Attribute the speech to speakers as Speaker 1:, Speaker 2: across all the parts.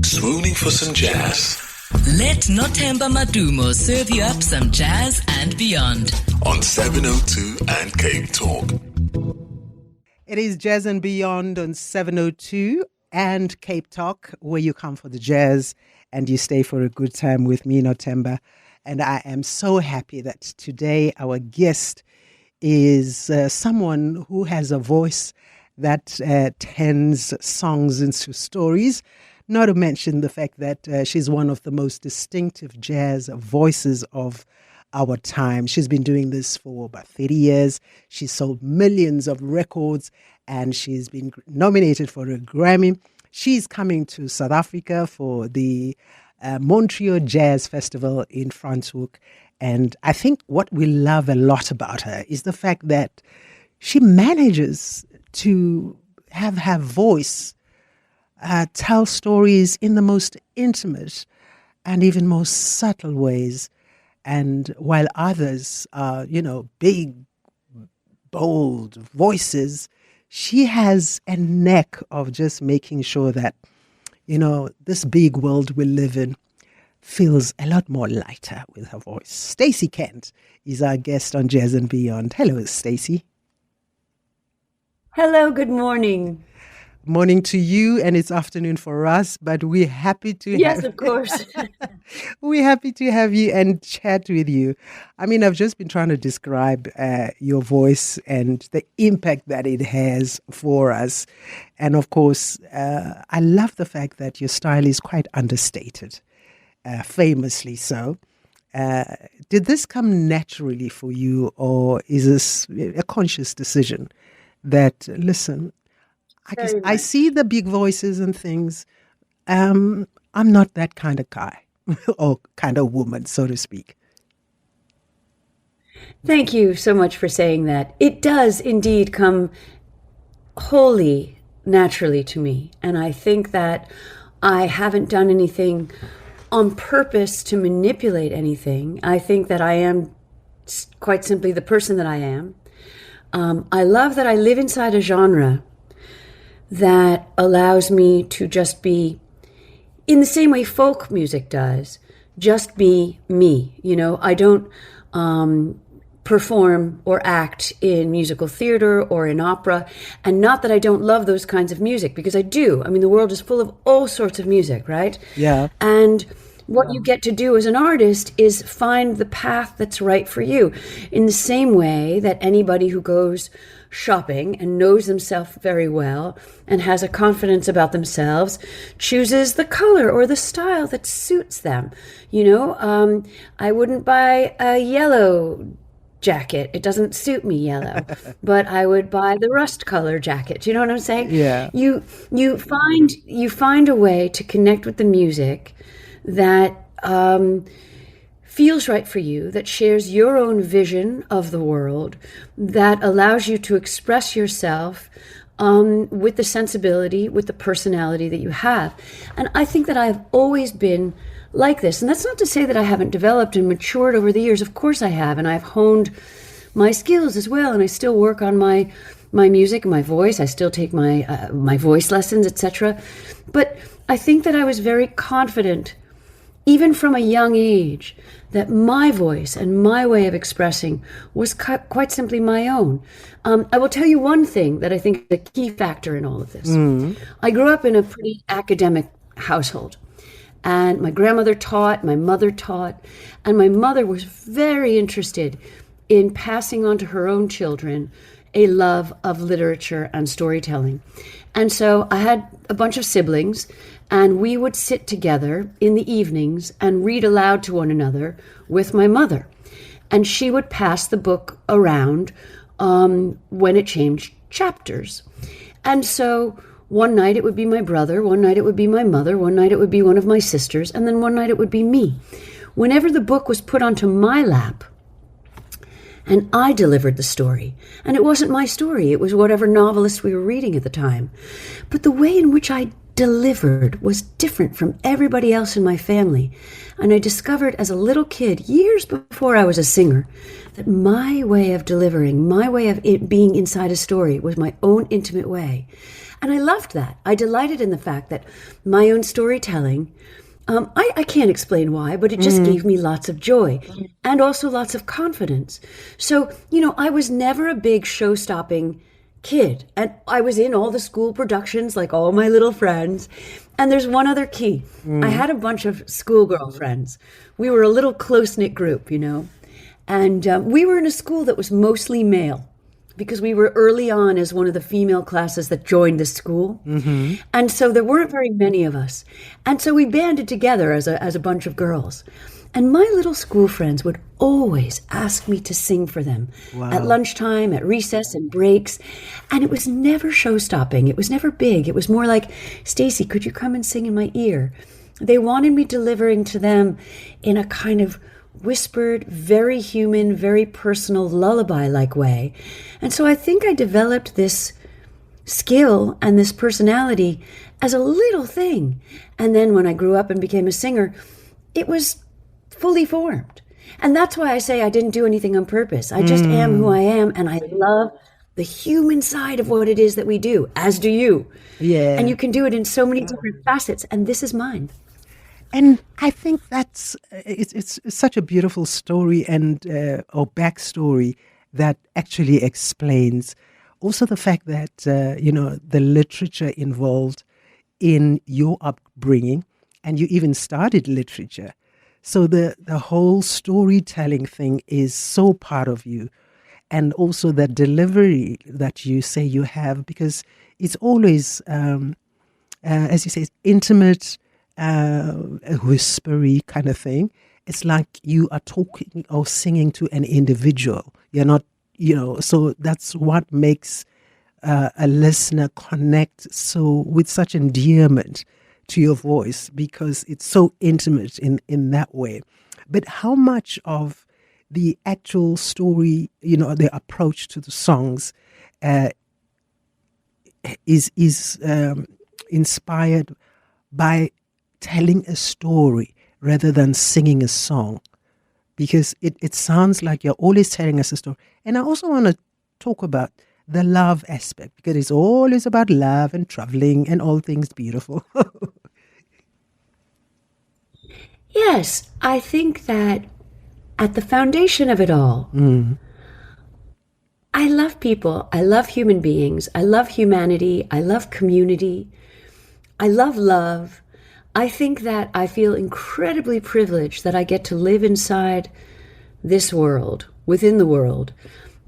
Speaker 1: Swooning for some jazz.
Speaker 2: Let Nothemba Madumo serve you up some jazz and beyond.
Speaker 1: On 702 and CapeTalk.
Speaker 3: It is Jazz and Beyond on 702 and CapeTalk, where you come for the jazz and you stay for a good time with me, Nothemba. And I am so happy that today our guest is someone who has a voice that turns songs into stories, not to mention the fact that she's one of the most distinctive jazz voices of our time. She's been doing this for about 30 years. She's sold millions of records and she's been nominated for a Grammy. She's coming to South Africa for the Montreux Jazz Festival in Franschhoek. And I think what we love a lot about her is the fact that she manages to have her voice tell stories in the most intimate and even most subtle ways. And while others are, big, bold voices, she has a knack of just making sure that, this big world we live in feels a lot more lighter with her voice. Stacey Kent is our guest on Jazz and Beyond. Hello, Stacey.
Speaker 4: Hello, good morning.
Speaker 3: Morning to you, and it's afternoon for us, but we're happy to
Speaker 4: Yes, of course.
Speaker 3: We're happy to have you and chat with you. I mean, I've just been trying to describe your voice and the impact that it has for us. And of course, I love the fact that your style is quite understated, famously so. Did this come naturally for you, or is this a conscious decision that, listen, I see the big voices and things. I'm not that kind of guy or kind of woman, so to speak.
Speaker 4: Thank you so much for saying that. It does indeed come wholly naturally to me. And I think that I haven't done anything on purpose to manipulate anything. I think that I am quite simply the person that I am. I love that I live inside a genre that allows me to just be, in the same way folk music does, just be me. I don't perform or act in musical theater or in opera. And not that I don't love those kinds of music, because I do. I mean, the world is full of all sorts of music, right?
Speaker 3: Yeah.
Speaker 4: And what you get to do as an artist is find the path that's right for you. In the same way that anybody who goes shopping and knows themselves very well and has a confidence about themselves chooses the color or the style that suits them. I wouldn't buy a yellow jacket. It doesn't suit me yellow, but I would buy the rust color jacket. Do you know what I'm saying?
Speaker 3: Yeah.
Speaker 4: You find a way to connect with the music that feels right for you, that shares your own vision of the world, that allows you to express yourself with the sensibility, with the personality that you have. And I think that I've always been like this. And that's not to say that I haven't developed and matured over the years. Of course I have. And I've honed my skills as well. And I still work on my music and my voice. I still take my voice lessons, etc. But I think that I was very confident, even from a young age, that my voice and my way of expressing was quite simply my own. I will tell you one thing that I think is a key factor in all of this. I grew up in a pretty academic household, and my grandmother taught, my mother taught, and my mother was very interested in passing on to her own children a love of literature and storytelling. And so I had a bunch of siblings, and we would sit together in the evenings and read aloud to one another with my mother. And she would pass the book around when it changed chapters. And so one night it would be my brother, one night it would be my mother, one night it would be one of my sisters, and then one night it would be me. Whenever the book was put onto my lap, and I delivered the story. And it wasn't my story. It was whatever novelist we were reading at the time. But the way in which I delivered was different from everybody else in my family. And I discovered as a little kid, years before I was a singer, that my way of delivering, my way of it being inside a story was my own intimate way. And I loved that. I delighted in the fact that my own storytelling, I can't explain why, but it just gave me lots of joy and also lots of confidence. So, I was never a big show-stopping kid. And I was in all the school productions like all my little friends. And there's one other key. I had a bunch of schoolgirl friends. We were a little close-knit group, And we were in a school that was mostly male because we were early on as one of the female classes that joined the school. Mm-hmm. And so there weren't very many of us. And so we banded together as a bunch of girls. And my little school friends would always ask me to sing for them at lunchtime, at recess, and breaks. And it was never show-stopping. It was never big. It was more like, Stacy, could you come and sing in my ear? They wanted me delivering to them in a kind of whispered, very human, very personal, lullaby-like way. And so I think I developed this skill and this personality as a little thing. And then when I grew up and became a singer, it was fully formed. And that's why I say I didn't do anything on purpose. I just am who I am, and I love the human side of what it is that we do, as do you.
Speaker 3: Yeah.
Speaker 4: And you can do it in so many different facets, and this is mine.
Speaker 3: And I think it's such a beautiful story and or backstory that actually explains also the fact that the literature involved in your upbringing, and you even started literature. So the whole storytelling thing is so part of you, and also the delivery that you say you have, because it's always, as you say, intimate, whispery kind of thing. It's like you are talking or singing to an individual. You're not, so that's what makes a listener connect with such endearment to your voice, because it's so intimate in that way. But how much of the actual story, the approach to the songs is inspired by telling a story rather than singing a song? Because it sounds like you're always telling us a story. And I also want to talk about the love aspect, because it's always about love and traveling and all things beautiful.
Speaker 4: Yes, I think that at the foundation of it all, I love people. I love human beings. I love humanity. I love community. I love love. I think that I feel incredibly privileged that I get to live inside this world, within the world,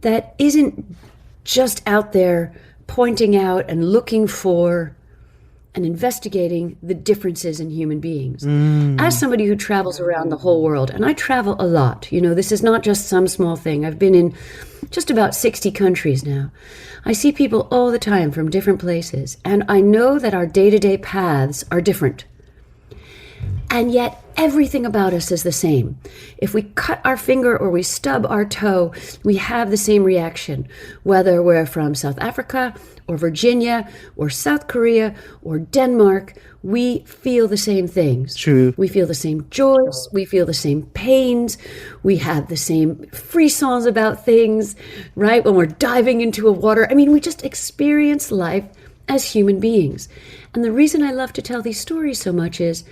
Speaker 4: that isn't just out there pointing out and looking for and investigating the differences in human beings. As somebody who travels around the whole world, and I travel a lot, this is not just some small thing. I've been in just about 60 countries now. I see people all the time from different places, and I know that our day-to-day paths are different. And yet everything about us is the same. If we cut our finger or we stub our toe, we have the same reaction, whether we're from South Africa or Virginia or South Korea or Denmark. We feel the same things.
Speaker 3: True.
Speaker 4: We feel the same joys. We feel the same pains. We have the same frissons about things, right? When we're diving into a water. I mean, we just experience life as human beings. And the reason I love to tell these stories so much is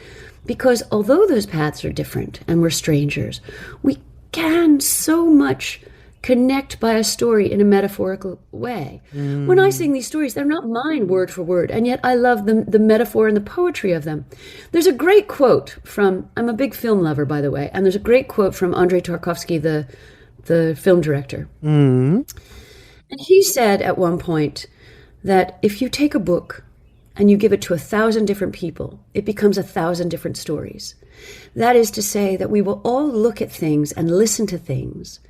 Speaker 4: because although those paths are different and we're strangers, we can so much connect by a story in a metaphorical way. When I sing these stories, they're not mine word for word, and yet I love the metaphor and the poetry of them. There's a great quote from, I'm a big film lover, by the way, and there's a great quote from Andrei Tarkovsky, the film director. And he said at one point that if you take a book and you give it to 1,000 different people, it becomes 1,000 different stories. That is to say that we will all look at things and listen to things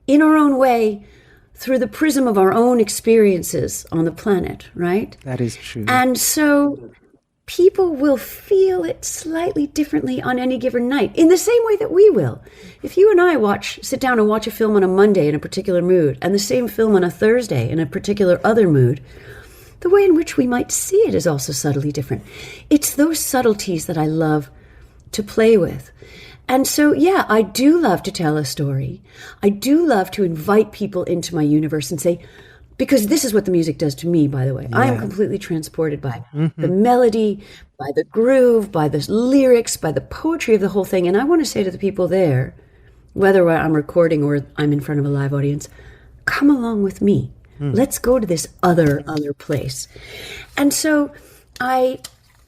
Speaker 4: in our own way through the prism of our own experiences on the planet, right?
Speaker 3: That is true.
Speaker 4: And so people will feel it slightly differently on any given night, in the same way that we will. If you and I sit down and watch a film on a Monday in a particular mood, and the same film on a Thursday in a particular other mood, the way in which we might see it is also subtly different. It's those subtleties that I love to play with. And so, yeah, I do love to tell a story. I do love to invite people into my universe and say, because this is what the music does to me, by the way. I am completely transported by the melody, by the groove, by the lyrics, by the poetry of the whole thing. And I want to say to the people there, whether I'm recording or I'm in front of a live audience, come along with me. Let's go to this other place. And so I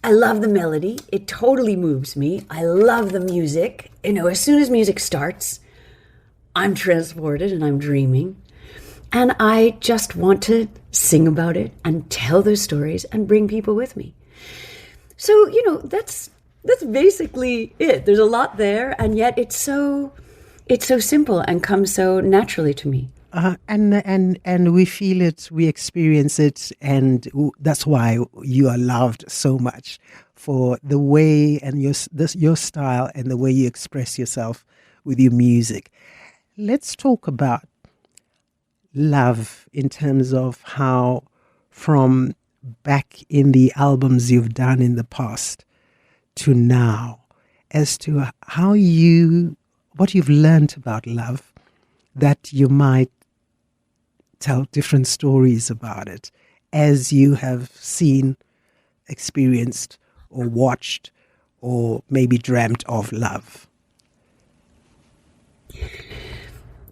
Speaker 4: love the melody. It totally moves me. I love the music. You know, as soon as music starts, I'm transported and I'm dreaming. And I just want to sing about it and tell those stories and bring people with me. So, you know, that's basically it. There's a lot there, and yet it's so simple and comes so naturally to me.
Speaker 3: And we feel it, we experience it, and that's why you are loved so much for the way and your style and the way you express yourself with your music. Let's talk about love in terms of how, from back in the albums you've done in the past to now, as to how what you've learned about love, that you might tell different stories about it as you have seen, experienced, or watched, or maybe dreamt of love.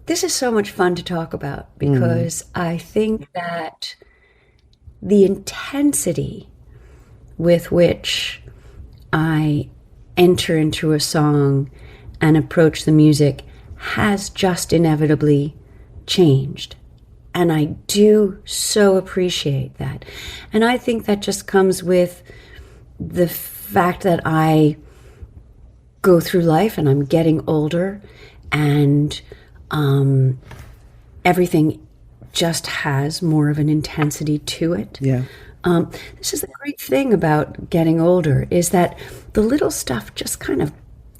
Speaker 4: This is so much fun to talk about because I think that the intensity with which I enter into a song and approach the music has just inevitably changed. And I do so appreciate that. And I think that just comes with the fact that I go through life and I'm getting older, and everything just has more of an intensity to it.
Speaker 3: Yeah.
Speaker 4: This is the great thing about getting older, is that the little stuff just kind of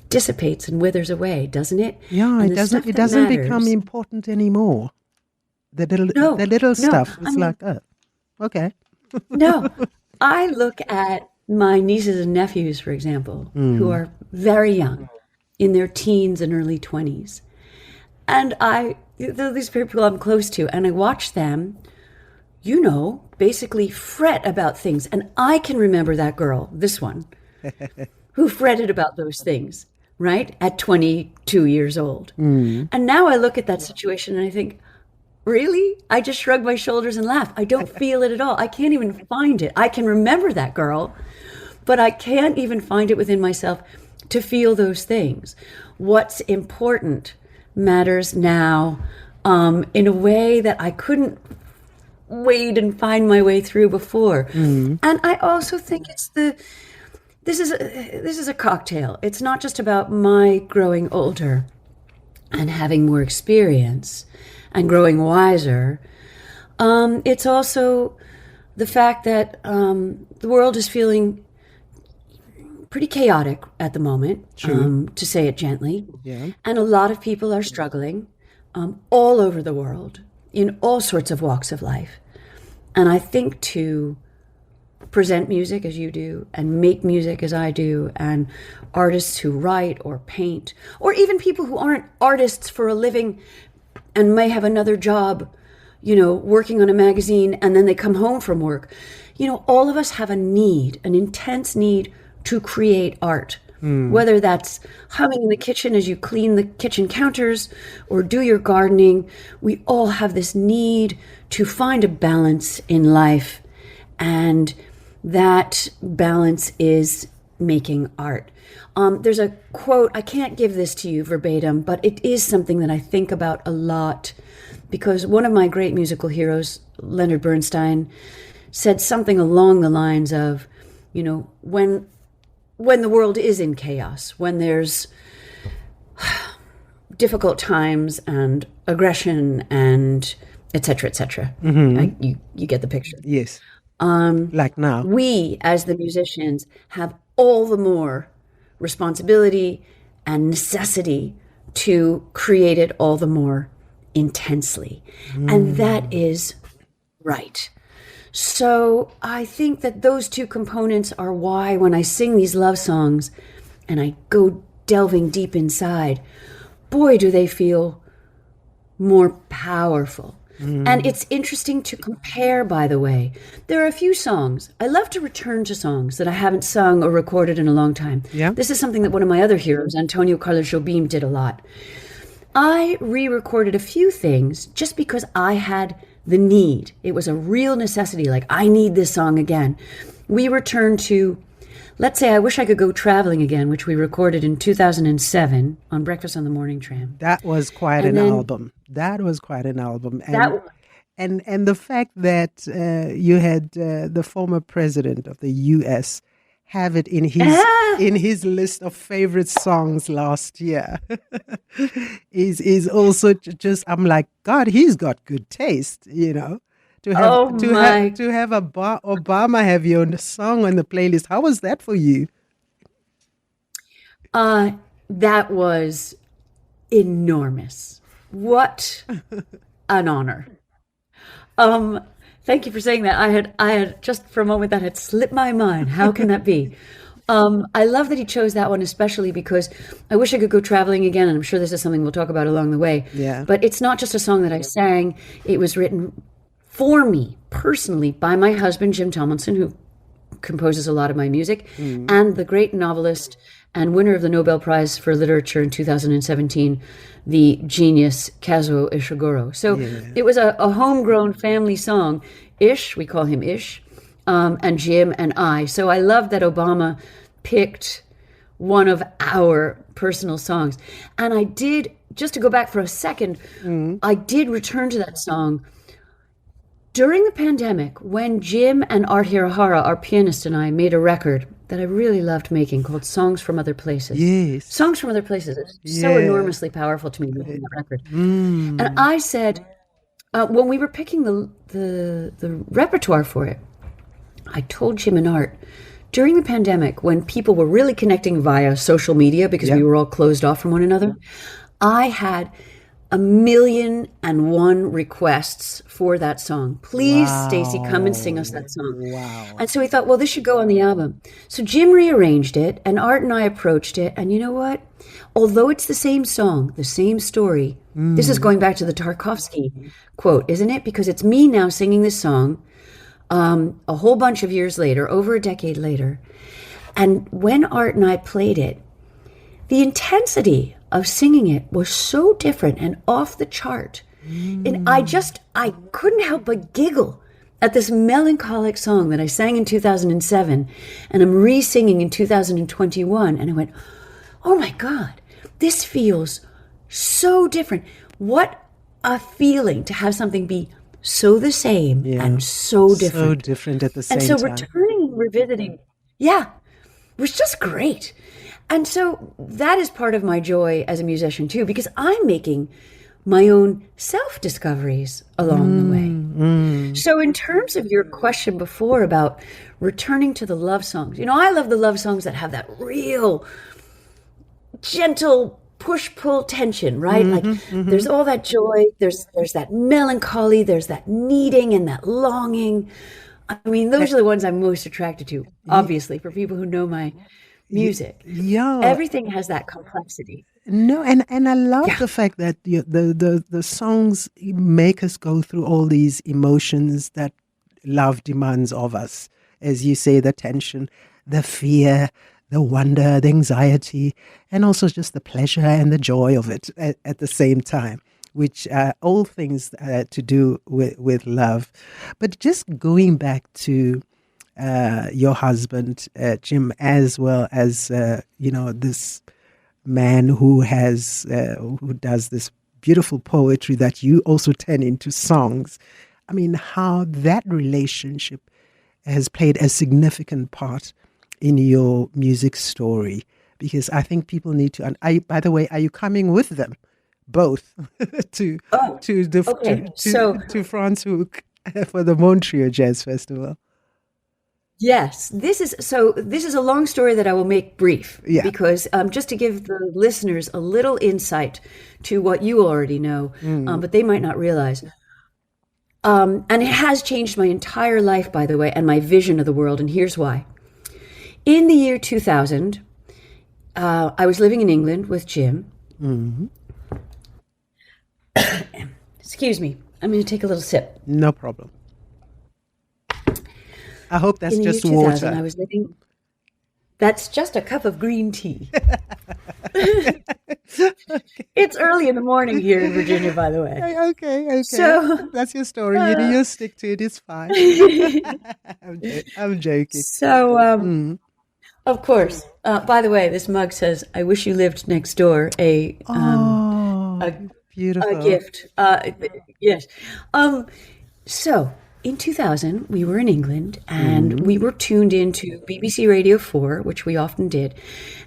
Speaker 4: dissipates and withers away, doesn't it?
Speaker 3: Yeah,
Speaker 4: and
Speaker 3: it doesn't become important anymore. The little stuff. It's like, oh, okay.
Speaker 4: No, I look at my nieces and nephews, for example, who are very young, in their teens and early 20s. And they're these people I'm close to, and I watch them, you know, basically fret about things. And I can remember that girl, this one, who fretted about those things, right, at 22 years old. And now I look at that situation and I think, really? I just shrug my shoulders and laugh. I don't feel it at all. I can't even find it. I can remember that girl, but I can't even find it within myself to feel those things. What's important matters now in a way that I couldn't wade and find my way through before. And I also think this is a cocktail. It's not just about my growing older and having more experience and growing wiser. It's also the fact that the world is feeling pretty chaotic at the moment, to say it gently.
Speaker 3: Yeah.
Speaker 4: And a lot of people are struggling all over the world in all sorts of walks of life. And I think to present music as you do and make music as I do, and artists who write or paint, or even people who aren't artists for a living and may have another job, you know, working on a magazine, and then they come home from work. You know, all of us have a need, an intense need to create art, whether that's humming in the kitchen as you clean the kitchen counters or do your gardening. We all have this need to find a balance in life, and that balance is making art. There's a quote, I can't give this to you verbatim, but it is something that I think about a lot, because one of my great musical heroes, Leonard Bernstein, said something along the lines of, you know, when the world is in chaos, when there's difficult times and aggression and et cetera, et cetera. You get the picture.
Speaker 3: Yes. Like now.
Speaker 4: We, as the musicians, have all the more responsibility and necessity to create it all the more intensely. And that is right. So I think that those two components are why when I sing these love songs and I go delving deep inside, boy, do they feel more powerful. And it's interesting to compare, by the way. There are a few songs. I love to return to songs that I haven't sung or recorded in a long time.
Speaker 3: Yeah.
Speaker 4: This is something that one of my other heroes, Antonio Carlos Jobim, did a lot. I re-recorded a few things just because I had the need. It was a real necessity, like, I need this song again. We returned to, let's say, I Wish I Could Go Traveling Again, which we recorded in 2007 on Breakfast on the Morning Tram.
Speaker 3: That was quite an album. That was quite an album. And the fact that you had the former president of the U.S. have it in his list of favorite songs last year is also just, I'm like, God, he's got good taste, you know. To have Obama have your song on the playlist. How was that for you?
Speaker 4: That was enormous. What an honor. Thank you for saying that. I had just for a moment that had slipped my mind. How can that be? I love that he chose that one, especially because I Wish I Could Go Traveling Again, and I'm sure this is something we'll talk about along the way.
Speaker 3: Yeah.
Speaker 4: But it's not just a song that I sang. It was written for me personally by my husband, Jim Tomlinson, who composes a lot of my music, and the great novelist and winner of the Nobel Prize for Literature in 2017, the genius Kazuo Ishiguro. So it was a homegrown family song. Ish, we call him Ish, and Jim and I. So I love that Obama picked one of our personal songs. And I did, just to go back for a second, I did return to that song during the pandemic, when Jim and Art Hirahara, our pianist, and I made a record that I really loved making called Songs from Other Places.
Speaker 3: Yes.
Speaker 4: Songs from Other Places. It's so enormously powerful to me, making that record. And I said, when we were picking the repertoire for it, I told Jim and Art, during the pandemic, when people were really connecting via social media because we were all closed off from one another, I had 1,000,001 requests for that song. Please, Stacy, come and sing us that song.
Speaker 3: Wow.
Speaker 4: And so we thought, well, this should go on the album. So Jim rearranged it, and Art and I approached it. And you know what? Although it's the same song, the same story, this is going back to the Tarkovsky quote, isn't it? Because it's me now singing this song a whole bunch of years later, over a decade later. And when Art and I played it, the intensity of singing it was so different and off the chart. And I couldn't help but giggle at this melancholic song that I sang in 2007 and I'm re-singing in 2021. And I went, oh my God, this feels so different. What a feeling to have something be so the same and so different.
Speaker 3: So different at the same time.
Speaker 4: And so returning and revisiting, was just great. And so that is part of my joy as a musician too, because I'm making my own self-discoveries along the way. So in terms of your question before about returning to the love songs, you know, I love the love songs that have that real gentle push-pull tension, right? There's all that joy, there's that melancholy, there's that needing and that longing. I mean, those are the ones I'm most attracted to, obviously, for people who know my music.
Speaker 3: Yeah.
Speaker 4: Everything has that complexity.
Speaker 3: No, and I love the fact that the songs make us go through all these emotions that love demands of us. As you say, the tension, the fear, the wonder, the anxiety, and also just the pleasure and the joy of it at the same time, which are all things to do with love. But just going back to your husband, Jim, as well as, this man who does this beautiful poetry that you also turn into songs. I mean, how that relationship has played a significant part in your music story, because I think people need to. By the way, are you coming with them, both, to Franschhoek for the Montreux Jazz Festival?
Speaker 4: Yes, this is a long story that I will make brief, because just to give the listeners a little insight to what you already know, but they might not realize. And it has changed my entire life, by the way, and my vision of the world, and here's why. In the year 2000, I was living in England with Jim. Excuse me. I'm going to take a little sip.
Speaker 3: No problem. I hope that's
Speaker 4: In the
Speaker 3: just
Speaker 4: year 2000,
Speaker 3: water.
Speaker 4: I was living. That's just a cup of green tea. It's early in the morning here in Virginia, by the way.
Speaker 3: Okay.
Speaker 4: So
Speaker 3: that's your story. You stick to it. It's fine. I'm joking.
Speaker 4: So, of course. By the way, this mug says, "I wish you lived next door." A
Speaker 3: Beautiful.
Speaker 4: gift. Yes. So in 2000, we were in England and we were tuned into BBC Radio 4, which we often did.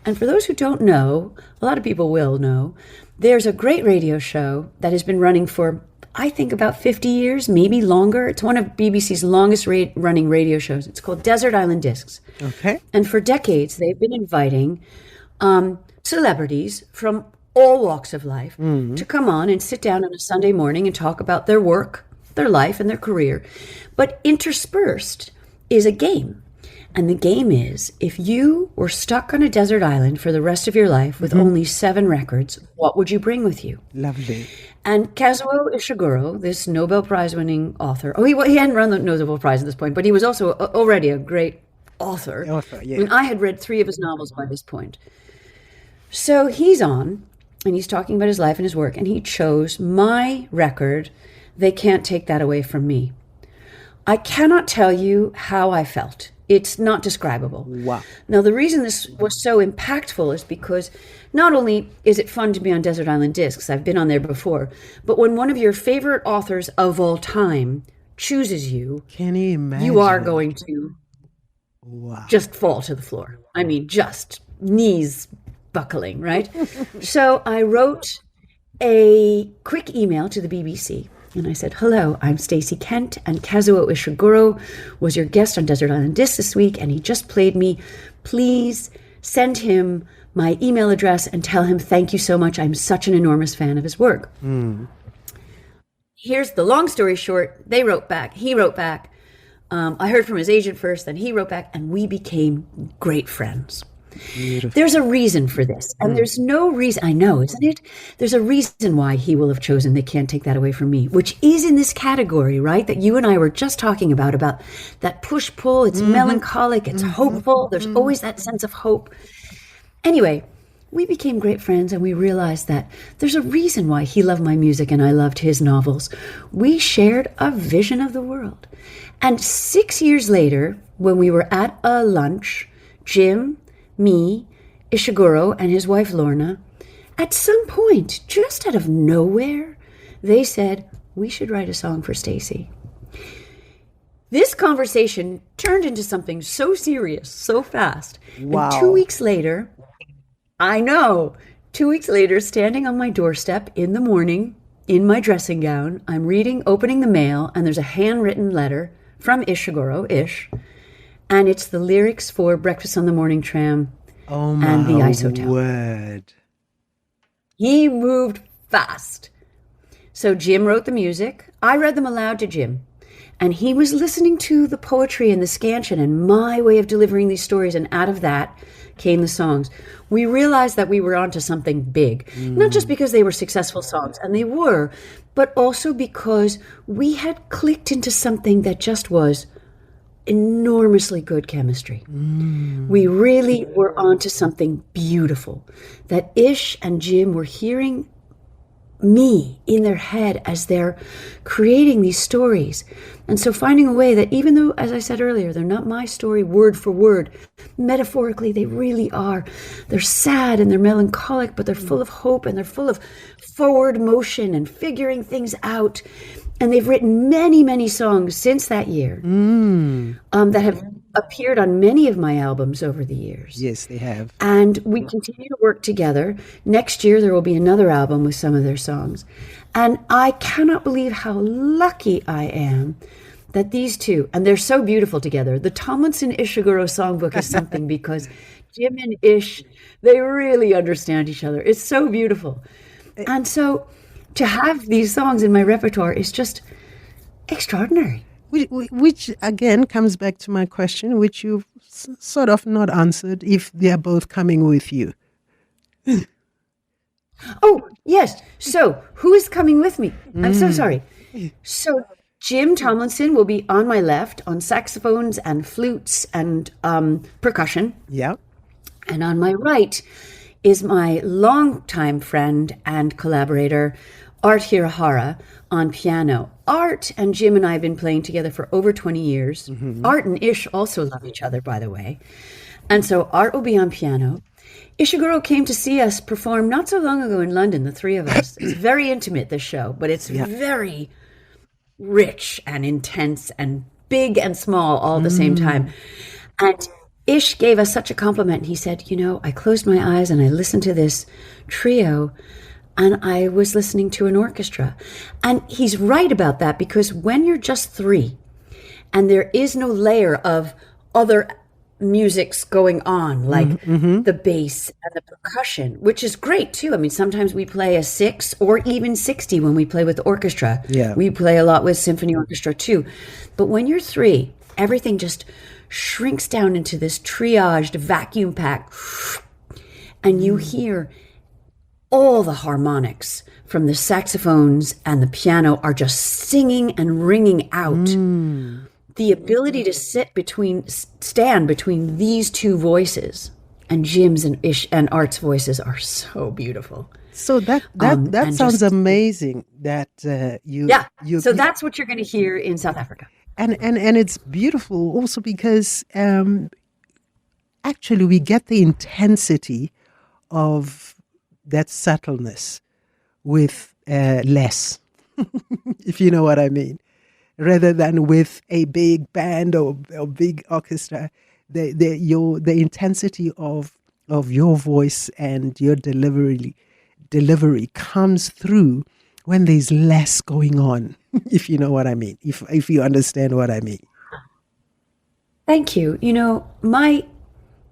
Speaker 4: And for those who don't know, a lot of people will know, there's a great radio show that has been running for, I think, about 50 years, maybe longer. It's one of BBC's longest running radio shows. It's called Desert Island Discs.
Speaker 3: Okay.
Speaker 4: And for decades, they've been inviting celebrities from all walks of life to come on and sit down on a Sunday morning and talk about their work, their life, and their career. But interspersed is a game. And the game is, if you were stuck on a desert island for the rest of your life with only 7 records, what would you bring with you?
Speaker 3: Lovely.
Speaker 4: And Kazuo Ishiguro, this Nobel Prize-winning author, he hadn't run the Nobel Prize at this point, but he was also already a great author.
Speaker 3: Yeah.
Speaker 4: I mean, I had read 3 of his novels by this point. So he's on, and he's talking about his life and his work, and he chose my record, They Can't Take That Away From Me. I cannot tell you how I felt. It's not describable.
Speaker 3: Wow.
Speaker 4: Now, the reason this was so impactful is because not only is it fun to be on Desert Island Discs, I've been on there before, but when one of your favorite authors of all time chooses you,
Speaker 3: Can you imagine?
Speaker 4: you are going to
Speaker 3: Wow.
Speaker 4: just fall to the floor. I mean, just knees buckling, right? So I wrote a quick email to the BBC and I said, "Hello, I'm Stacy Kent, and Kazuo Ishiguro was your guest on Desert Island Discs this week, and he just played me. Please send him my email address and tell him thank you so much. I'm such an enormous fan of his work." Here's the long story short. They wrote back. He wrote back. I heard from his agent first, then he wrote back, and we became great friends.
Speaker 3: Beautiful.
Speaker 4: There's a reason for this, and there's no reason, I know, isn't it? There's a reason why he will have chosen They Can't Take That Away From Me, which is in this category, right, that you and I were just talking about that push-pull. It's melancholic, it's hopeful, there's always that sense of hope. Anyway, we became great friends, and we realized that there's a reason why he loved my music and I loved his novels. We shared a vision of the world. And 6 years later, when we were at a lunch, Jim, me, Ishiguro, and his wife Lorna, at some point, just out of nowhere, they said, we should write a song for Stacy. This conversation turned into something so serious, so fast.
Speaker 3: Wow.
Speaker 4: And 2 weeks later, I know, 2 weeks later, standing on my doorstep in the morning, in my dressing gown, I'm opening the mail, and there's a handwritten letter from Ishiguro, Ish, and it's the lyrics for Breakfast on the Morning Tram and The Ice Hotel.
Speaker 3: Word.
Speaker 4: He moved fast. So Jim wrote the music. I read them aloud to Jim. And he was listening to the poetry and the scansion and my way of delivering these stories. And out of that came the songs. We realized that we were onto something big, not just because they were successful songs, and they were, but also because we had clicked into something that just was enormously good chemistry. We really were onto something beautiful, that Ish and Jim were hearing me in their head as they're creating these stories. And so finding a way that, even though, as I said earlier, they're not my story word for word, metaphorically they really are. They're sad and they're melancholic, but they're full of hope and they're full of forward motion and figuring things out. And they've written many, many songs since that year that have appeared on many of my albums over the years.
Speaker 3: Yes, they have.
Speaker 4: And we continue to work together. Next year, there will be another album with some of their songs. And I cannot believe how lucky I am that these two, and they're so beautiful together. The Tomlinson Ishiguro Songbook is something because Jim and Ish, they really understand each other. It's so beautiful. And so to have these songs in my repertoire is just extraordinary.
Speaker 3: Which again comes back to my question, which you've sort of not answered, if they're both coming with you.
Speaker 4: Oh, yes. So who is coming with me? I'm so sorry. So Jim Tomlinson will be on my left on saxophones and flutes and percussion.
Speaker 3: Yeah.
Speaker 4: And on my right is my longtime friend and collaborator, Art Hirahara, on piano. Art and Jim and I have been playing together for over 20 years. Art and Ish also love each other, by the way. And so Art will be on piano. Ishiguro came to see us perform not so long ago in London, the three of us. It's very intimate, this show, but it's very rich and intense and big and small all at the same time. And Ish gave us such a compliment. He said, I closed my eyes and I listened to this trio and I was listening to an orchestra. And he's right about that, because when you're just three and there is no layer of other music's going on, like the bass and the percussion, which is great too. I mean, sometimes we play a 6 or even 60 when we play with the orchestra.
Speaker 3: Yeah.
Speaker 4: We play a lot with symphony orchestra too. But when you're three, everything just shrinks down into this triaged vacuum pack, and you hear all the harmonics from the saxophones and the piano are just singing and ringing out. The ability to stand between these two voices, and Jim's and Ish and Art's voices are so beautiful.
Speaker 3: So that sounds amazing. That you
Speaker 4: So that's what you're going to hear in South Africa,
Speaker 3: and it's beautiful also because actually we get the intensity of that subtleness with less, if you know what I mean. Rather than with a big band or big orchestra, the intensity of your voice and your delivery comes through when there's less going on, if you know what I mean, if you understand what I mean.
Speaker 4: Thank you.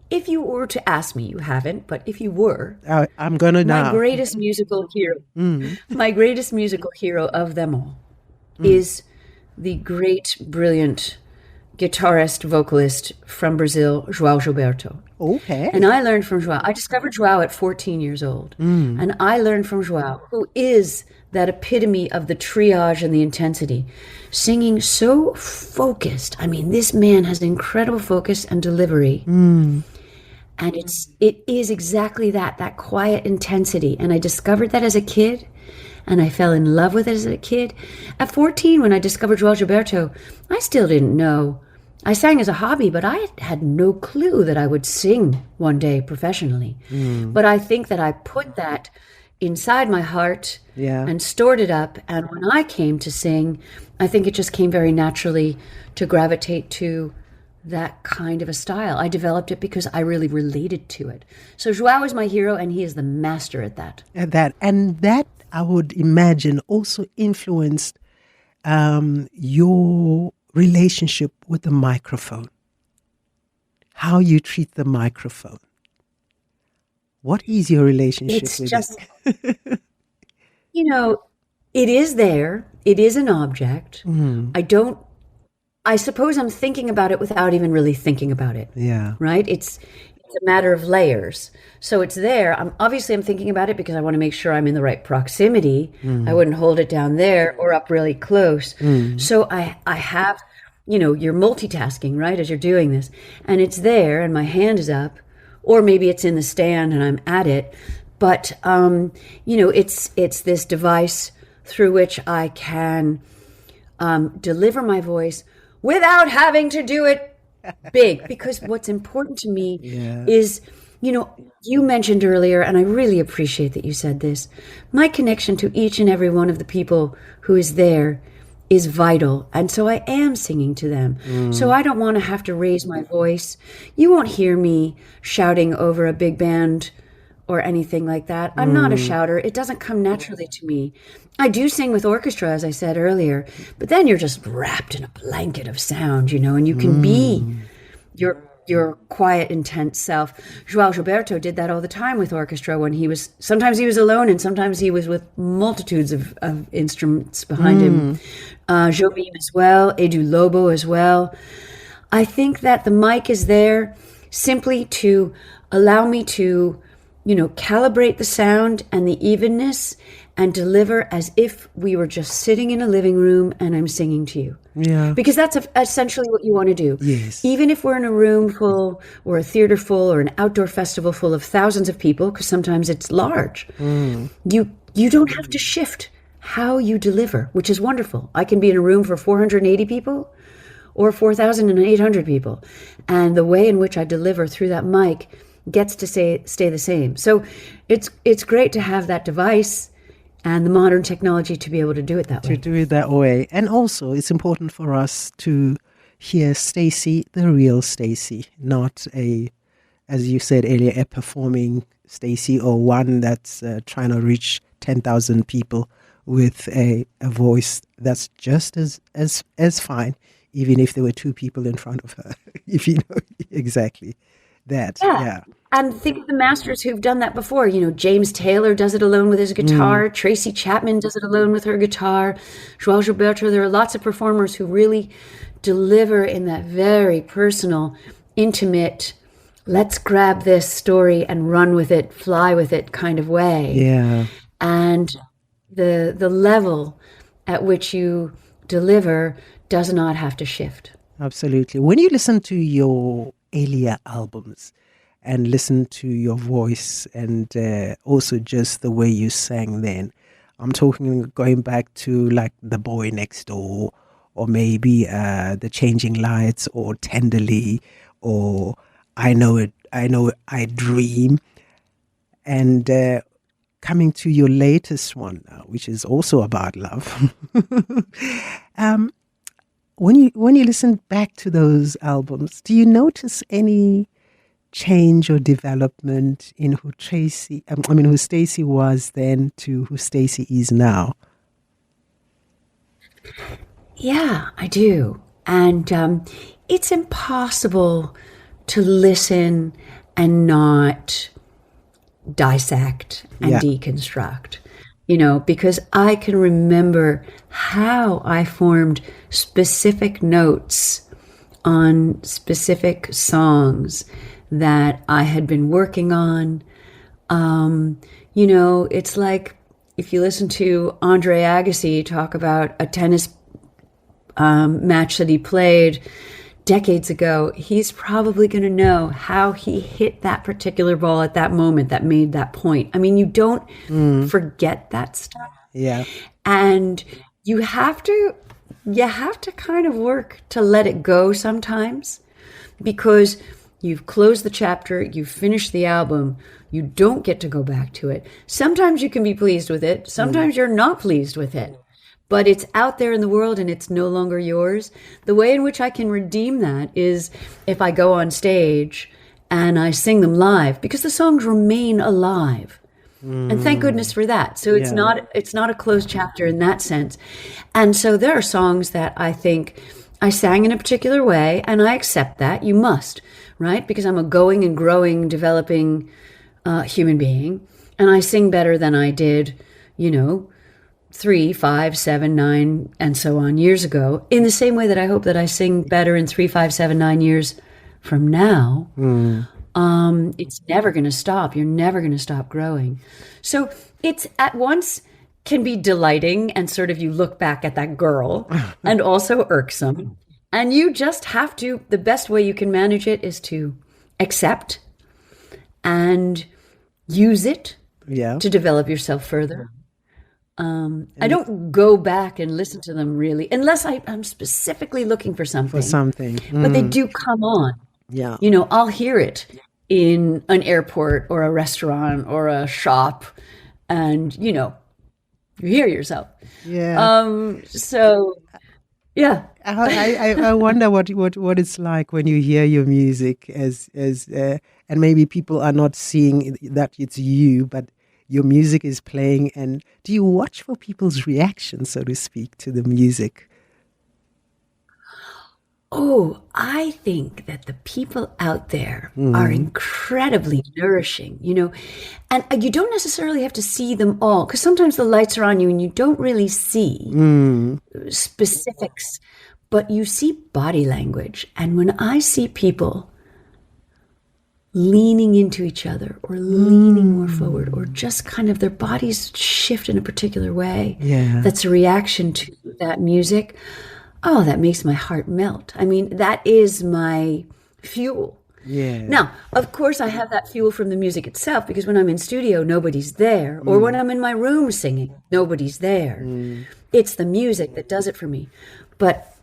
Speaker 4: If you were to ask me, you haven't, but if you were,
Speaker 3: I'm gonna now.
Speaker 4: My greatest musical hero of them all is the great, brilliant guitarist, vocalist from Brazil, João Gilberto.
Speaker 3: Okay.
Speaker 4: And I learned from João. I discovered João at 14 years old. And I learned from João, who is that epitome of the triage and the intensity, singing so focused. I mean, this man has incredible focus and delivery. And it is exactly that quiet intensity. And I discovered that as a kid. And I fell in love with it as a kid. At 14, when I discovered João Gilberto, I still didn't know. I sang as a hobby, but I had no clue that I would sing one day professionally. But I think that I put that inside my heart and stored it up. And when I came to sing, I think it just came very naturally to gravitate to that kind of a style. I developed it because I really related to it. So João is my hero, and he is the master at that.
Speaker 3: And that I would imagine also influenced your relationship with the microphone, how you treat the microphone. What is your relationship with it?
Speaker 4: It is there. It is an object. I suppose I'm thinking about it without even really thinking about it.
Speaker 3: Yeah.
Speaker 4: Right? It's a matter of layers. So it's there. I'm thinking about it because I want to make sure I'm in the right proximity. I wouldn't hold it down there or up really close. So I have, you're multitasking, right, as you're doing this. And it's there and my hand is up, or maybe it's in the stand and I'm at it. But, it's this device through which I can deliver my voice without having to do it big, because what's important to me is, you mentioned earlier, and I really appreciate that you said this, my connection to each and every one of the people who is there is vital. And so I am singing to them. So I don't want to have to raise my voice. You won't hear me shouting over a big band or anything like that. I'm not a shouter. It doesn't come naturally to me. I do sing with orchestra, as I said earlier, but then you're just wrapped in a blanket of sound, and you can be your quiet, intense self. João Gilberto did that all the time with orchestra sometimes he was alone and sometimes he was with multitudes of instruments behind him. Jobim as well, Edu Lobo as well. I think that the mic is there simply to allow me to, calibrate the sound and the evenness and deliver as if we were just sitting in a living room and I'm singing to you.
Speaker 3: Yeah.
Speaker 4: Because that's essentially what you want to do.
Speaker 3: Yes.
Speaker 4: Even if we're in a room full or a theater full or an outdoor festival full of thousands of people, because sometimes it's large, you don't have to shift how you deliver, which is wonderful. I can be in a room for 480 people or 4,800 people. And the way in which I deliver through that mic gets to stay the same. So it's great to have that device and the modern technology to be able to do it that way.
Speaker 3: To do it that way. And also, it's important for us to hear Stacy, the real Stacy, not as you said earlier, a performing Stacy or one that's trying to reach 10,000 people with a voice that's just as fine, even if there were two people in front of her, if you know exactly that. Yeah.
Speaker 4: And think of the masters who've done that before. You know, James Taylor does it alone with his guitar. Tracy Chapman does it alone with her guitar. João Gilberto. There are lots of performers who really deliver in that very personal, intimate, let's grab this story and run with it, fly with it kind of way.
Speaker 3: Yeah.
Speaker 4: And the level at which you deliver does not have to shift.
Speaker 3: Absolutely. When you listen to your earlier albums and listen to your voice and also just the way you sang then, I'm talking going back to like The Boy Next Door or maybe The Changing Lights or Tenderly or I Know I Dream, and coming to your latest one now, which is also about love. When you listen back to those albums, do you notice any change or development in who Stacy was then to who Stacy is now?
Speaker 4: Yeah, I do. And it's impossible to listen and not dissect and deconstruct, because I can remember how I formed specific notes on specific songs that I had been working on. It's like if you listen to Andre Agassi talk about a tennis match that he played decades ago, he's probably going to know how he hit that particular ball at that moment that made that point. I mean, you don't forget that stuff.
Speaker 3: Yeah.
Speaker 4: And you have to kind of work to let it go sometimes, because you've closed the chapter, you've finished the album, you don't get to go back to it. Sometimes you can be pleased with it, sometimes you're not pleased with it. But it's out there in the world and it's no longer yours. The way in which I can redeem that is if I go on stage and I sing them live, because the songs remain alive. And thank goodness for that. So it's not a closed chapter in that sense. And so there are songs that I think I sang in a particular way, and I accept that. You must, right? Because I'm a going and growing, developing human being. And I sing better than I did, 3, 5, 7, 9, and so on years ago, in the same way that I hope that I sing better in 3, 5, 7, 9 years from now. It's never going to stop. You're never going to stop growing. So it's at once can be delighting and sort of you look back at that girl and also irksome. And you just have to, the best way you can manage it is to accept and use it to develop yourself further. I don't go back and listen to them really, unless I'm specifically looking for something. But they do come on.
Speaker 3: Yeah.
Speaker 4: I'll hear it in an airport or a restaurant or a shop, and you hear yourself.
Speaker 3: Yeah.
Speaker 4: So yeah.
Speaker 3: I wonder what it's like when you hear your music as and maybe people are not seeing that it's you, but your music is playing. And do you watch for people's reactions, so to speak, to the music?
Speaker 4: Oh, I think that the people out there are incredibly nourishing, and you don't necessarily have to see them all, because sometimes the lights are on you and you don't really see specifics, but you see body language. And when I see people leaning into each other or leaning more forward, or just kind of their bodies shift in a particular way.
Speaker 3: Yeah.
Speaker 4: That's a reaction to that music. Oh, that makes my heart melt. I mean, that is my fuel.
Speaker 3: Yeah.
Speaker 4: Now, of course, I have that fuel from the music itself, because when I'm in studio, nobody's there. Or when I'm in my room singing, nobody's there. It's the music that does it for me. But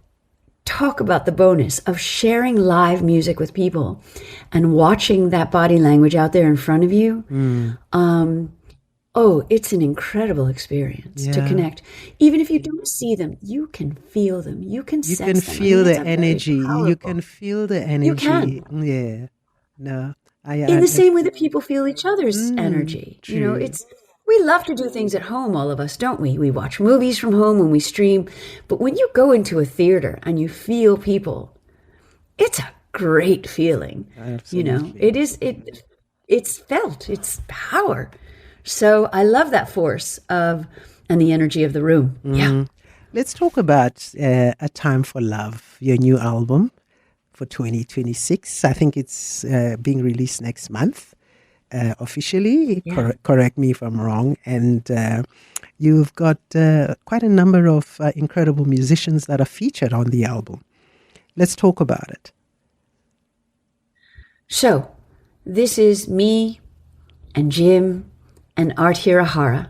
Speaker 4: talk about the bonus of sharing live music with people and watching that body language out there in front of you. It's an incredible experience to connect. Even if you don't see them, you can feel them. You can sense them.
Speaker 3: You can feel the energy. You can feel the energy.
Speaker 4: You can.
Speaker 3: Yeah. No.
Speaker 4: In the same way that people feel each other's energy.
Speaker 3: True.
Speaker 4: You know, we love to do things at home, all of us, don't we? We watch movies from home when we stream. But when you go into a theater and you feel people, it's a great feeling.
Speaker 3: Absolutely.
Speaker 4: You know, it's felt, it's power. So I love that force and the energy of the room. Yeah.
Speaker 3: Let's talk about A Time for Love, your new album for 2026. I think it's being released next month officially.
Speaker 4: Yeah.
Speaker 3: Correct me if I'm wrong. And you've got quite a number of incredible musicians that are featured on the album. Let's talk about it.
Speaker 4: So this is me and Jim and Art Hirahara,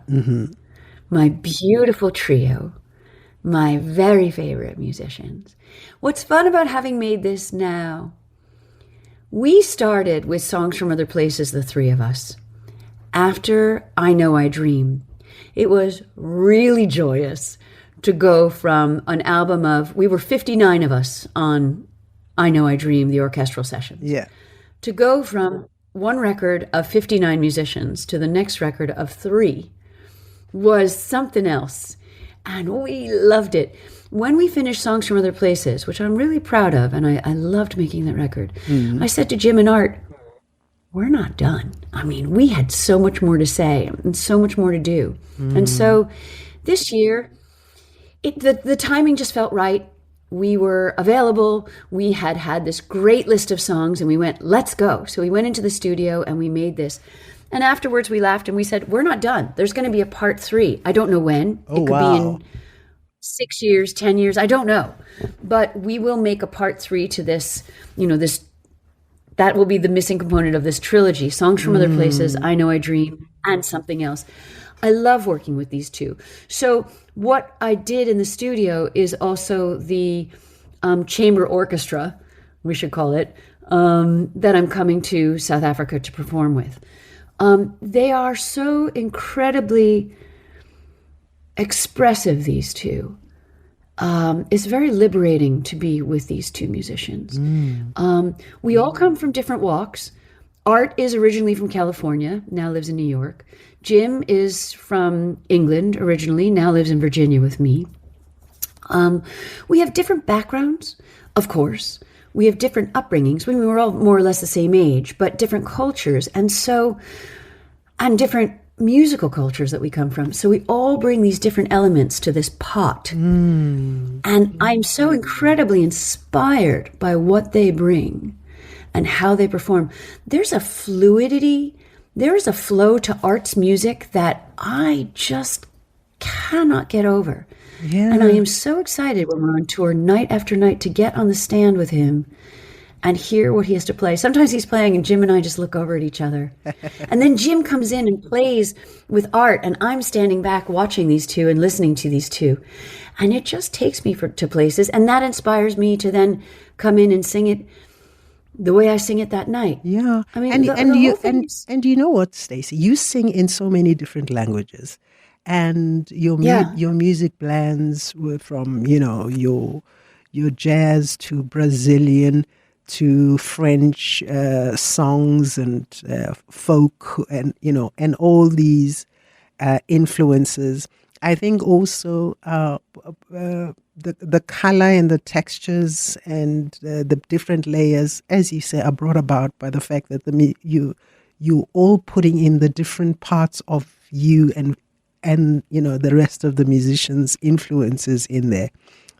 Speaker 4: my beautiful trio, my very favorite musicians. What's fun about having made this now, we started with Songs from Other Places, the three of us, after I Know I Dream. It was really joyous to go from an album of, we were 59 of us on I Know I Dream, the orchestral sessions.
Speaker 3: Yeah.
Speaker 4: To go from one record of 59 musicians to the next record of 3 was something else. And we loved it. When we finished Songs from Other Places, which I'm really proud of, and I loved making that record, I said to Jim and Art, we're not done. I mean, we had so much more to say and so much more to do. And so this year, the timing just felt right. We were available. We had this great list of songs and we went, let's go. So we went into the studio and we made this. And afterwards we laughed and we said, we're not done. There's going to be a part 3. I don't know when. It could be in 6 years, 10 years. I don't know. But we will make a part 3 to this, that will be the missing component of this trilogy. Songs from Other Places, I Know I Dream, and something else. I love working with these two. So what I did in the studio is also the chamber orchestra, we should call it, that I'm coming to South Africa to perform with. They are so incredibly expressive, these two. It's very liberating to be with these two musicians. We all come from different walks. Art is originally from California, now lives in New York. Jim is from England originally, now lives in Virginia with me. We have different backgrounds, of course. We have different upbringings. We were all more or less the same age, but different cultures. And different musical cultures that we come from. So we all bring these different elements to this pot. And I'm so incredibly inspired by what they bring and how they perform. There's a fluidity, there is a flow to Art's music that I just cannot get over.
Speaker 3: Yeah.
Speaker 4: And I am so excited when we're on tour night after night to get on the stand with him and hear what he has to play. Sometimes he's playing and Jim and I just look over at each other. And then Jim comes in and plays with Art and I'm standing back watching these two and listening to these two. And it just takes me to places. And that inspires me to then come in and sing it the way I sing it that night.
Speaker 3: Yeah.
Speaker 4: I mean,
Speaker 3: and you know what, Stacey? You sing in so many different languages. And your music blends from, your jazz to Brazilian to French songs and folk and all these influences. I think also the color and the textures and the different layers, as you say, are brought about by the fact that you all putting in the different parts of you and the rest of the musicians' influences in there.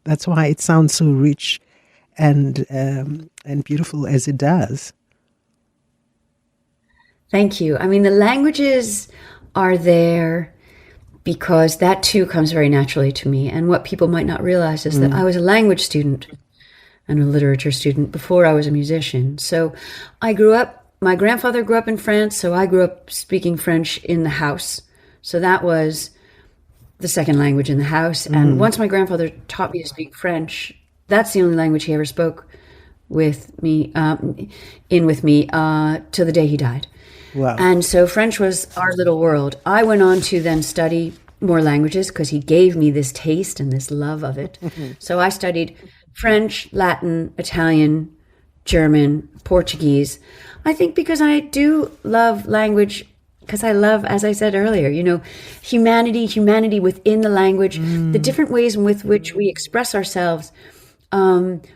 Speaker 3: That's why it sounds so rich and beautiful as it does.
Speaker 4: Thank you. I mean, the languages are there because that too comes very naturally to me. And what people might not realize is that I was a language student and a literature student before I was a musician. So I grew up, my grandfather grew up in France, so I grew up speaking French in the house. So that was the second language in the house. And once my grandfather taught me to speak French, that's the only language he ever spoke with me, till the day he died.
Speaker 3: Wow.
Speaker 4: And so French was our little world. I went on to then study more languages because he gave me this taste and this love of it. So I studied French, Latin, Italian, German, Portuguese. I think because I do love language, because I love, as I said earlier, humanity within the language, the different ways with which we express ourselves.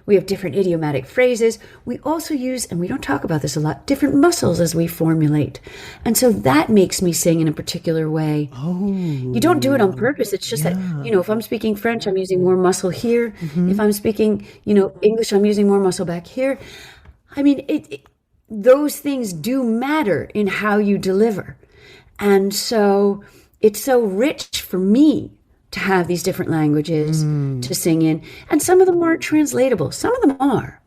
Speaker 4: We have different idiomatic phrases. We also use, and we don't talk about this a lot, different muscles as we formulate. And so that makes me sing in a particular way.
Speaker 3: Oh.
Speaker 4: You don't do it on purpose. It's just that, if I'm speaking French, I'm using more muscle here. If I'm speaking, English, I'm using more muscle back here. I mean, those things do matter in how you deliver. And so it's so rich for me to have these different languages to sing in. And some of them aren't translatable. Some of them are.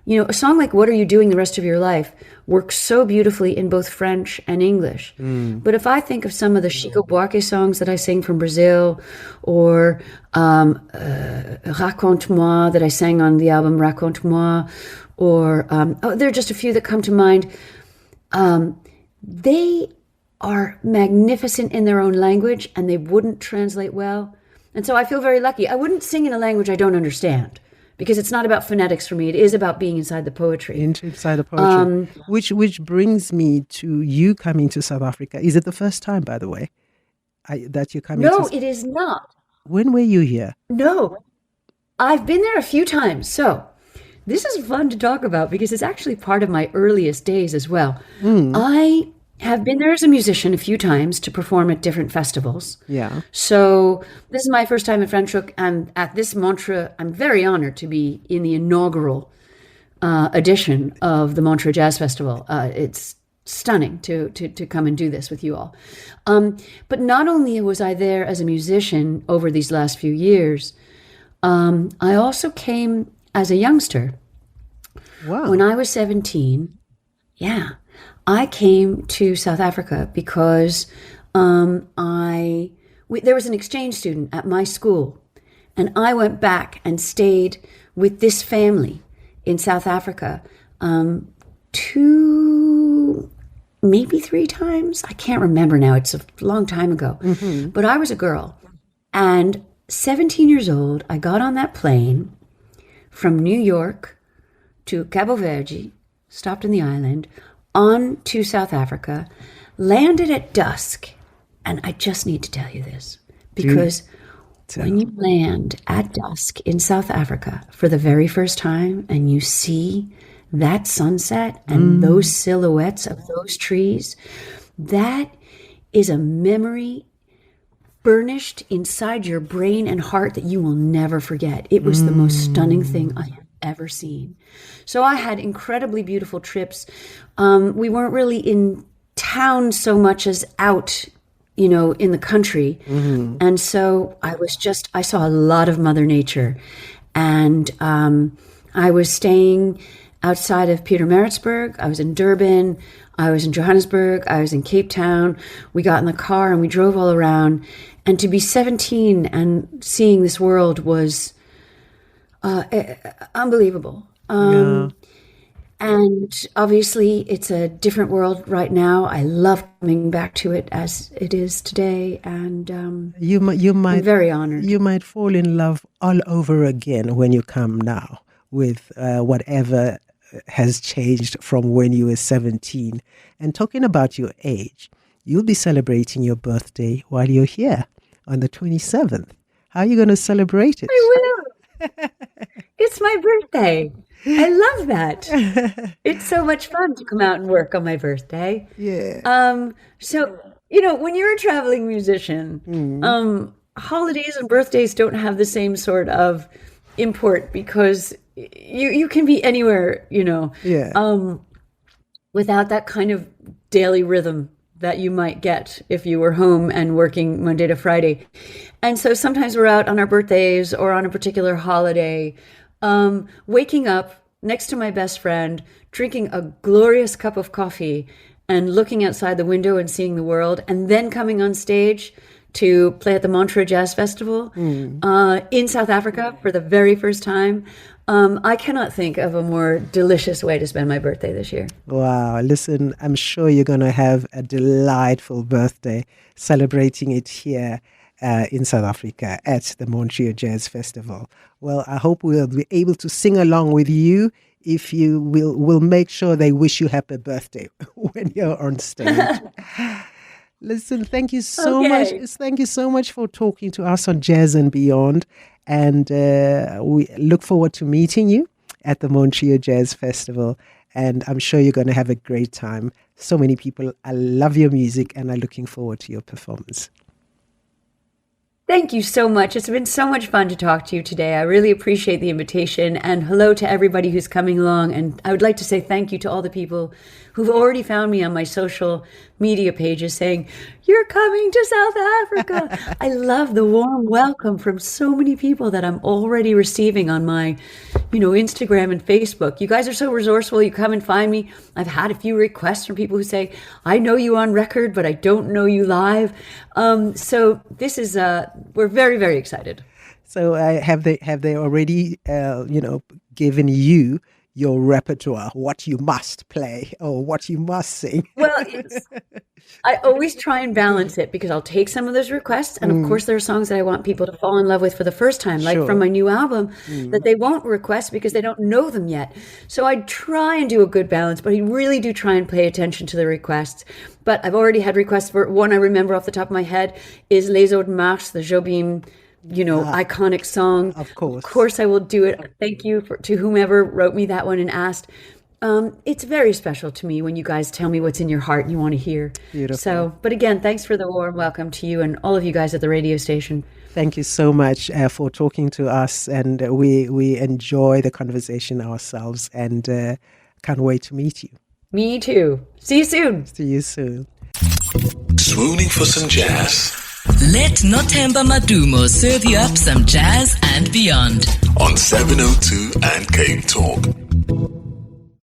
Speaker 4: A song like What Are You Doing the Rest of Your Life works so beautifully in both French and English. But if I think of some of the Chico Buarque songs that I sing from Brazil, or Raconte-moi that I sang on the album Raconte-moi, or there are just a few that come to mind. They are magnificent in their own language, and they wouldn't translate well. And so I feel very lucky. I wouldn't sing in a language I don't understand, because it's not about phonetics for me. It is about being inside the poetry.
Speaker 3: Inside the poetry. Which brings me to you coming to South Africa. Is it the first time, by the way, that you're coming?
Speaker 4: No, it is not.
Speaker 3: When were you here?
Speaker 4: No, I've been there a few times. So this is fun to talk about because it's actually part of my earliest days as well. I have been there as a musician a few times to perform at different festivals.
Speaker 3: Yeah.
Speaker 4: So this is my first time at Franschhoek, and at this Montreux, I'm very honored to be in the inaugural edition of the Montreux Jazz Festival. It's stunning to come and do this with you all. But not only was I there as a musician over these last few years, I also came as a youngster.
Speaker 3: Wow.
Speaker 4: When I was 17, I came to South Africa because there was an exchange student at my school, and I went back and stayed with this family in South Africa 2, maybe 3 times. I can't remember now. It's a long time ago. But I was a girl, and 17 years old, I got on that plane from New York to Cabo Verde, stopped in the island, on to South Africa, landed at dusk. And I just need to tell you this, because when you land at dusk in South Africa for the very first time and you see that sunset and those silhouettes of those trees, that is a memory burnished inside your brain and heart that you will never forget. It was the most stunning thing I have ever seen. So I had incredibly beautiful trips. We weren't really in town so much as out, in the country. And so I saw a lot of Mother Nature. And I was staying outside of Pietermaritzburg. I was in Durban. I was in Johannesburg. I was in Cape Town. We got in the car and we drove all around. And to be 17 and seeing this world was unbelievable. And obviously it's a different world right now. I love coming back to it as it is today. And I'm very honored.
Speaker 3: You might fall in love all over again when you come now with whatever has changed from when you were 17. And talking about your age, you'll be celebrating your birthday while you're here on the 27th. How are you going to celebrate it?
Speaker 4: I will. It's my birthday. I love that. It's so much fun to come out and work on my birthday.
Speaker 3: Yeah.
Speaker 4: So, when you're a traveling musician, holidays and birthdays don't have the same sort of import because you can be anywhere,
Speaker 3: Yeah.
Speaker 4: without that kind of daily rhythm that you might get if you were home and working Monday to Friday. And so sometimes we're out on our birthdays or on a particular holiday, waking up next to my best friend, drinking a glorious cup of coffee and looking outside the window and seeing the world, and then coming on stage to play at the Montreux Jazz Festival in South Africa for the very first time. I cannot think of a more delicious way to spend my birthday this year.
Speaker 3: Wow. Listen, I'm sure you're going to have a delightful birthday celebrating it here in South Africa at the Montreux Jazz Festival. Well, I hope we'll be able to sing along with you. If you will make sure they wish you happy birthday when you're on stage. Listen, thank you so much. Thank you so much for talking to us on Jazz and Beyond. And we look forward to meeting you at the Montreux Jazz Festival. And I'm sure you're going to have a great time. So many people, I love your music and are looking forward to your performance.
Speaker 4: Thank you so much. It's been so much fun to talk to you today. I really appreciate the invitation, and hello to everybody who's coming along. And I would like to say thank you to all the people who've already found me on my social media pages saying, "You're coming to South Africa." I love the warm welcome from so many people that I'm already receiving on my, Instagram and Facebook. You guys are so resourceful. You come and find me. I've had a few requests from people who say, "I know you on record, but I don't know you live." So this is, we're very, very excited.
Speaker 3: So have they already, given you your repertoire, what you must play or what you must sing?
Speaker 4: Well, I always try and balance it, because I'll take some of those requests. And of course, there are songs that I want people to fall in love with for the first time, like from my new album, that they won't request because they don't know them yet. So I try and do a good balance, but I really do try and pay attention to the requests. But I've already had requests for one I remember off the top of my head is Les Eaux de Mars, the Jobim, iconic song.
Speaker 3: Of course.
Speaker 4: Of course I will do it. Thank you to whomever wrote me that one and asked. It's very special to me when you guys tell me what's in your heart and you want to hear.
Speaker 3: Beautiful.
Speaker 4: So, but again, thanks for the warm welcome to you and all of you guys at the radio station.
Speaker 3: Thank you so much for talking to us, and we enjoy the conversation ourselves, and can't wait to meet you.
Speaker 4: Me too. See you soon.
Speaker 3: See you soon.
Speaker 1: Swooning for some jazz.
Speaker 2: Let Nothemba Madumo serve you up some jazz and beyond.
Speaker 1: On 702 and Cape Talk.